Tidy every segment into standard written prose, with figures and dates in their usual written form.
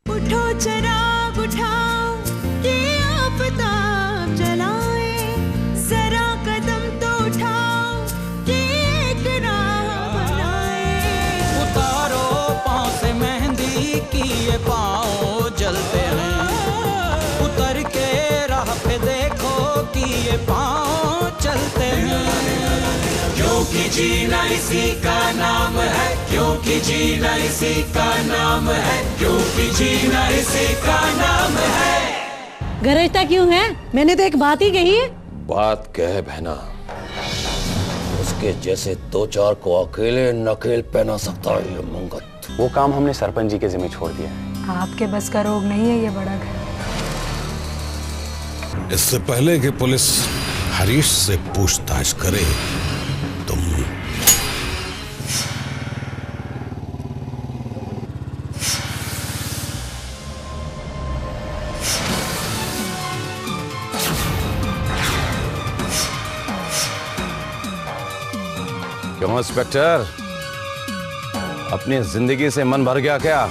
उठो चिराग उठाओ कि आफताब जलाए, जरा कदम तो उठाओ कि एक राह बनाए। उतारो पाँव से मेहंदी की ये पाँव जलते हैं, उतर के राह पे देखो कि ये पाँव चलते हैं। क्योंकि जीना इसी का नाम है, क्योंकि जीना इसी का नाम है, क्योंकि जीना इसी का नाम है। गरजता क्यों है? मैंने तो एक बात ही कही है। बात कह बहना, उसके जैसे दो चार को अकेले नकेल पहना सकता है ये मंगत। वो काम हमने सरपंच जी के जिम्मे छोड़ दिया है। आपके बस का रोग नहीं है ये बड़ा घर। इससे पहले कि पुलिस हरीश से पूछताछ करे, तुम क्यों इंस्पेक्टर, अपनी जिंदगी से मन भर गया क्या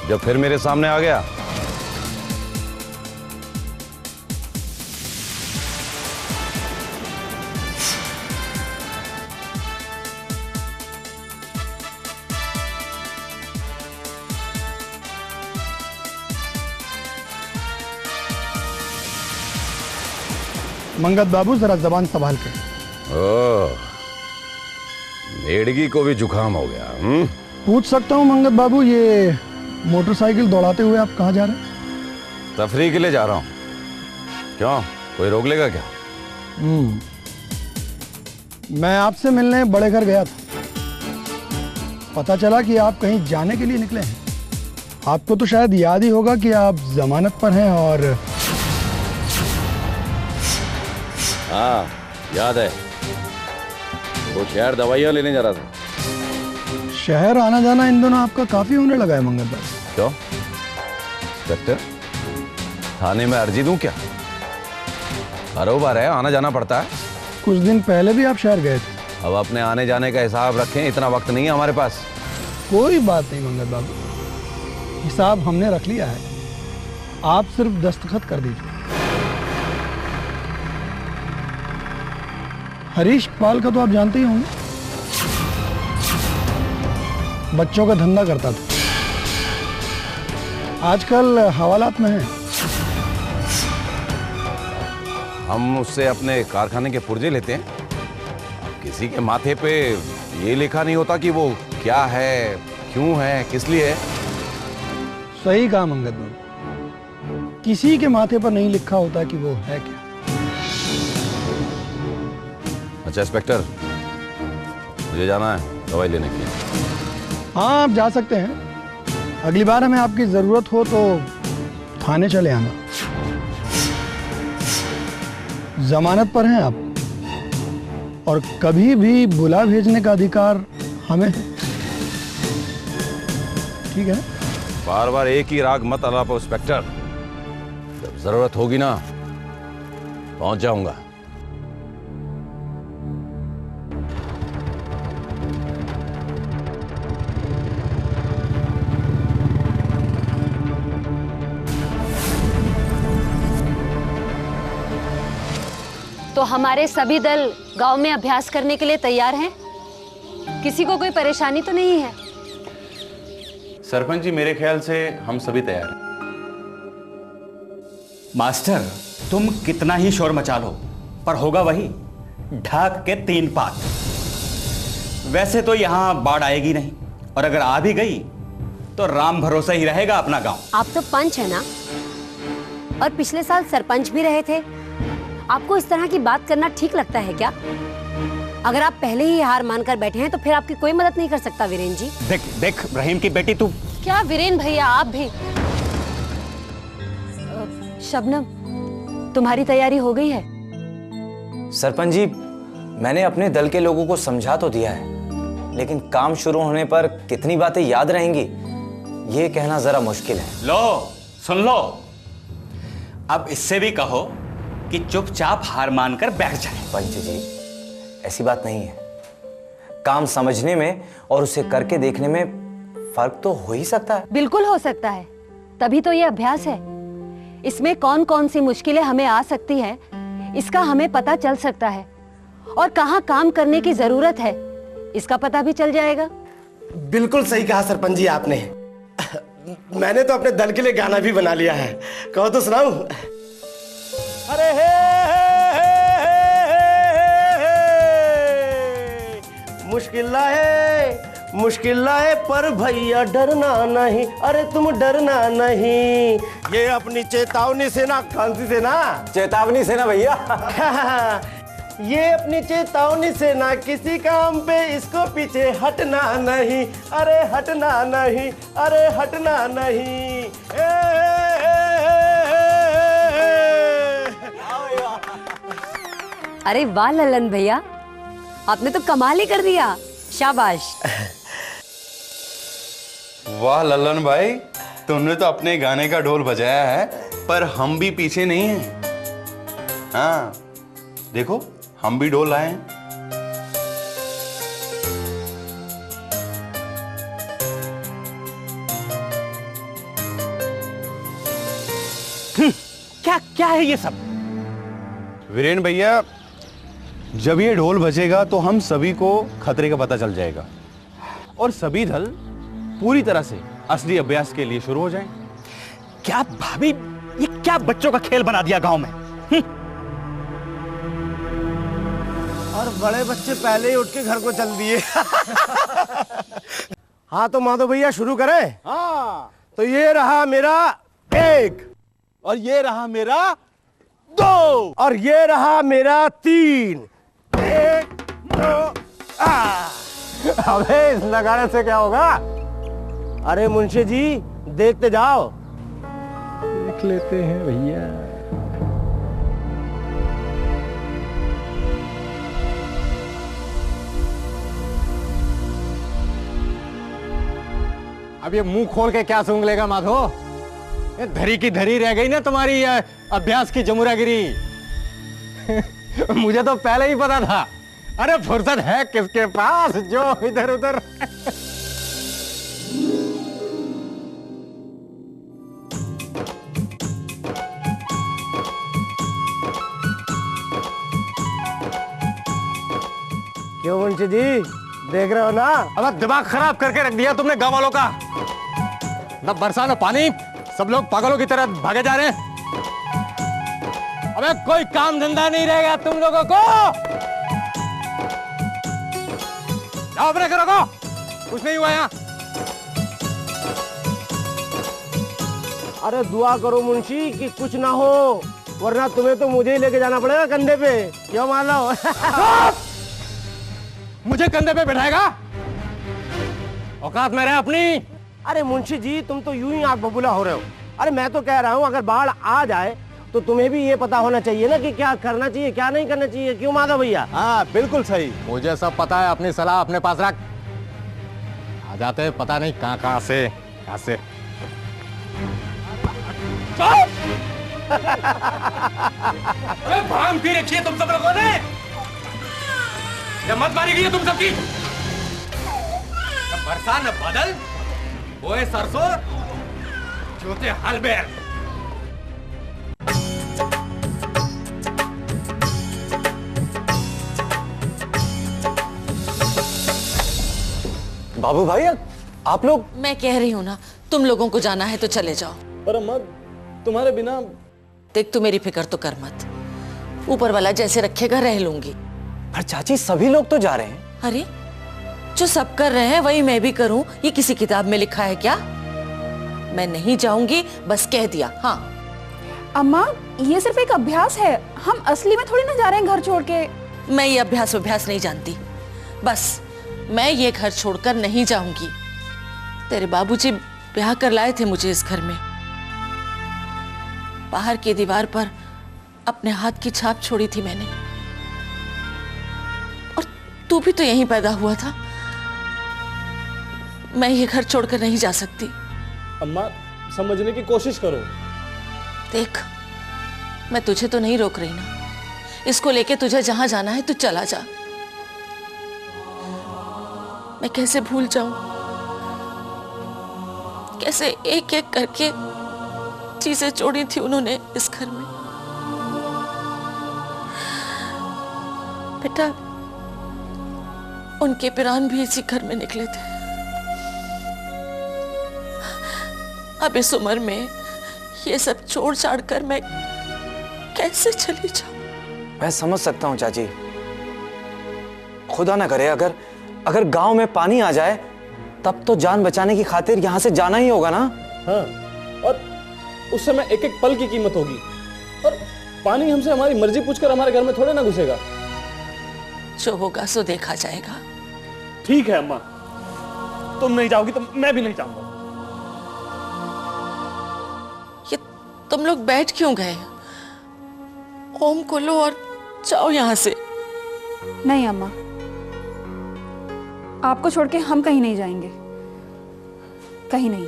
जब फिर मेरे सामने आ गया? मंगत बाबू जरा जबान संभाल के। ओह, लेडगी को भी जुकाम हो गया। पूछ सकता हूँ मंगत बाबू, ये मोटरसाइकिल दौड़ाते हुए आप कहाँ जा रहे हैं? तफरीह के लिए जा रहा हूँ। क्यों, कोई रोक लेगा क्या? मैं आपसे मिलने बड़े घर गया था, पता चला कि आप कहीं जाने के लिए निकले हैं। आपको तो शायद याद ही होगा कि आप जमानत पर हैं। और हाँ, याद है। वो शहर दवाइयाँ लेने जा रहा था। शहर आना जाना इन दोनों आपका काफी होने लगा है मंगत बाबू। क्यों इंस्पेक्टर, थाने में अर्जी दूं क्या? कारोबार है, आना जाना पड़ता है। कुछ दिन पहले भी आप शहर गए थे। अब अपने आने जाने का हिसाब रखें, इतना वक्त नहीं है हमारे पास। कोई बात नहीं मंगत बाबू, हिसाब हमने रख लिया है, आप सिर्फ दस्तखत कर दीजिए। हरीश पाल का तो आप जानते ही होंगे, बच्चों का धंधा करता था, आजकल हवालात में है। हम उससे अपने कारखाने के पुर्जे लेते हैं। किसी के माथे पे ये लिखा नहीं होता कि वो क्या है, क्यों है, किस लिए है। सही कहा मंगत बाबू, किसी के माथे पर नहीं लिखा होता कि वो है क्या। अच्छा इंस्पेक्टर, मुझे जाना है दवाई लेने के लिए। हाँ, आप जा सकते हैं। अगली बार हमें आपकी जरूरत हो तो थाने चले आना। जमानत पर हैं आप, और कभी भी बुला भेजने का अधिकार हमें है। ठीक है? बार बार एक ही राग मत अलापो इंस्पेक्टर। जब जरूरत होगी ना, पहुंच जाऊंगा। तो हमारे सभी दल गांव में अभ्यास करने के लिए तैयार हैं? किसी को कोई परेशानी तो नहीं है? सरपंच जी, मेरे ख्याल से हम सभी तैयार हैं। मास्टर, तुम कितना ही शोर मचा लो, पर होगा वही, ढाक के 3 पात। वैसे तो यहां बाढ़ आएगी नहीं, और अगर आ भी गई तो राम भरोसा ही रहेगा अपना गांव। आप तो पंच है ना, और पिछले साल सरपंच भी रहे थे। आपको इस तरह की बात करना ठीक लगता है क्या? अगर आप पहले ही हार मानकर बैठे हैं तो फिर आपकी कोई मदद नहीं कर सकता वीरेन जी। देख देख रहीम की बेटी तू। क्या वीरेन भैया, आप भी? शबनम, तुम्हारी तैयारी हो गई है? सरपंच जी, मैंने अपने दल के लोगों को समझा तो दिया है, लेकिन काम शुरू होने पर कितनी बातें याद रहेंगी ये कहना जरा मुश्किल है। लो सुन लो, अब इससे भी कहो कि चुपचाप हार मानकर बैठ जाए। पंच जी, ऐसी बात नहीं है। काम समझने में और उसे करके देखने में फर्क तो हो ही सकता है। बिल्कुल हो सकता है, तभी तो ये अभ्यास है। इसमें कौन कौन सी मुश्किलें हमें आ सकती है इसका हमें पता चल सकता है, और कहाँ काम करने की जरूरत है इसका पता भी चल जाएगा। बिल्कुल सही कहा सरपंच जी आपने। मैंने तो अपने दल के लिए गाना भी बना लिया है, कहो तो सुनाऊं? अरे हे मुश्किल लाए पर भैया डरना नहीं, अरे तुम डरना नहीं। ये अपनी चेतावनी सेना, कौन सी सेना? चेतावनी सेना भैया। ये अपनी चेतावनी सेना, किसी काम पे इसको पीछे हटना नहीं, अरे हटना नहीं, अरे हटना नहीं। अरे वाह ललन भैया, आपने तो कमाल ही कर दिया, शाबाश। वाह ललन भाई, तुमने तो अपने गाने का ढोल बजाया है, पर हम भी पीछे नहीं हैं। हाँ देखो, हम भी ढोल लाए हैं। क्या क्या है ये सब? वीरेन भैया, जब ये ढोल बजेगा तो हम सभी को खतरे का पता चल जाएगा और सभी दल पूरी तरह से असली अभ्यास के लिए शुरू हो जाएं। क्या भाभी, ये क्या बच्चों का खेल बना दिया गांव में? और बड़े बच्चे पहले ही उठ के घर को चल दिए। हाँ तो माधव भैया शुरू करें? हाँ। तो ये रहा मेरा 1, और ये रहा मेरा 2, और ये रहा मेरा 3। 1 2 अबे इस नगाड़े से क्या होगा? अरे मुंशी जी देखते जाओ। देख लेते हैं भैया। अब ये मुंह खोल के क्या सूंघ लेगा माधो? ये धरी की धरी रह गई ना तुम्हारी अभ्यास की जमुरागिरी। मुझे तो पहले ही पता था। अरे फुर्सत है किसके पास जो इधर उधर। क्यों मुंशी जी, देख रहे हो ना? अब दिमाग खराब करके रख दिया तुमने गांव वालों का। न बरसा न पानी, सब लोग पागलों की तरह भागे जा रहे हैं। अबे कोई काम धंधा नहीं रहेगा तुम लोगों को। जाओ अपने घरों को, कुछ नहीं हुआ यहाँ। अरे दुआ करो मुंशी कि कुछ ना हो, वरना तुम्हें तो मुझे ही लेके जाना पड़ेगा कंधे पे। क्यों मान लो? मुझे कंधे पे बैठाएगा? औकात में रहे अपनी। अरे मुंशी जी, तुम तो यूं ही आग बबूला हो रहे हो। अरे मैं तो कह रहा हूँ अगर बाढ़ आ जाए तो तुम्हें भी ये पता होना चाहिए ना कि क्या करना चाहिए क्या नहीं करना चाहिए। क्यों माधव भैया? हाँ बिल्कुल सही, मुझे सब पता है। अपनी सलाह अपने पास रख। आ जाते पता नहीं कहाँ से भांग पी रखी है तुम सब लोगों ने। मत मारी गई है तुम सबकी। बरसा न बादल, बोए सरसों, जोते हल बैल। बाबू भाई, आप लोग? मैं कह रही हूँ ना, तुम लोगों को जाना है तो चले जाओ। पर अम्मा, तुम्हारे बिना। देख, तू मेरी फिक्र तो कर मत, ऊपर वाला जैसे रखेगा रह लूंगी। पर चाची, सभी लोग तो जा रहे हैं। अरे जो सब कर रहे हैं वही मैं भी करूं, ये किसी किताब में लिखा है क्या? मैं नहीं जाऊंगी, बस कह दिया। हाँ अम्मा, ये सिर्फ एक अभ्यास है, हम असली में थोड़ी ना जा रहे हैं घर छोड़ के। मैं ये अभ्यास नहीं जानती, बस मैं ये घर छोड़कर नहीं जाऊंगी। तेरे बाबूजी ब्याह कर लाए थे मुझे इस घर में। बाहर की दीवार पर अपने हाथ की छाप छोड़ी थी मैंने, और तू भी तो यहीं पैदा हुआ था। मैं ये घर छोड़कर नहीं जा सकती। अम्मा, समझने की कोशिश करो। देख, मैं तुझे तो नहीं रोक रही ना, इसको लेके तुझे जहां जाना है तू चला जा। मैं कैसे भूल जाऊं, कैसे एक एक करके चीजें जोड़ी थी उन्होंने इस घर में। बेटा, उनके प्राण भी इसी घर में निकले थे। अब इस उम्र में ये सब छोड़ छाड़ कर मैं कैसे चली जाऊं? मैं समझ सकता हूं चाची। खुदा ना करे अगर गांव में पानी आ जाए तब तो जान बचाने की खातिर यहां से जाना ही होगा ना। हाँ, और उस समय एक एक पल की कीमत होगी। और पानी हमसे हमारी मर्जी पूछकर हमारे घर में थोड़े ना घुसेगा। जो होगा सो देखा जाएगा। ठीक है अम्मा, तुम नहीं जाओगी तो मैं भी नहीं जाऊंगा। ये तुम लोग बैठ क्यों गए? ओम को लो और जाओ यहां से। नहीं अम्मा, आपको छोड़ के हम कहीं नहीं जाएंगे, कहीं नहीं।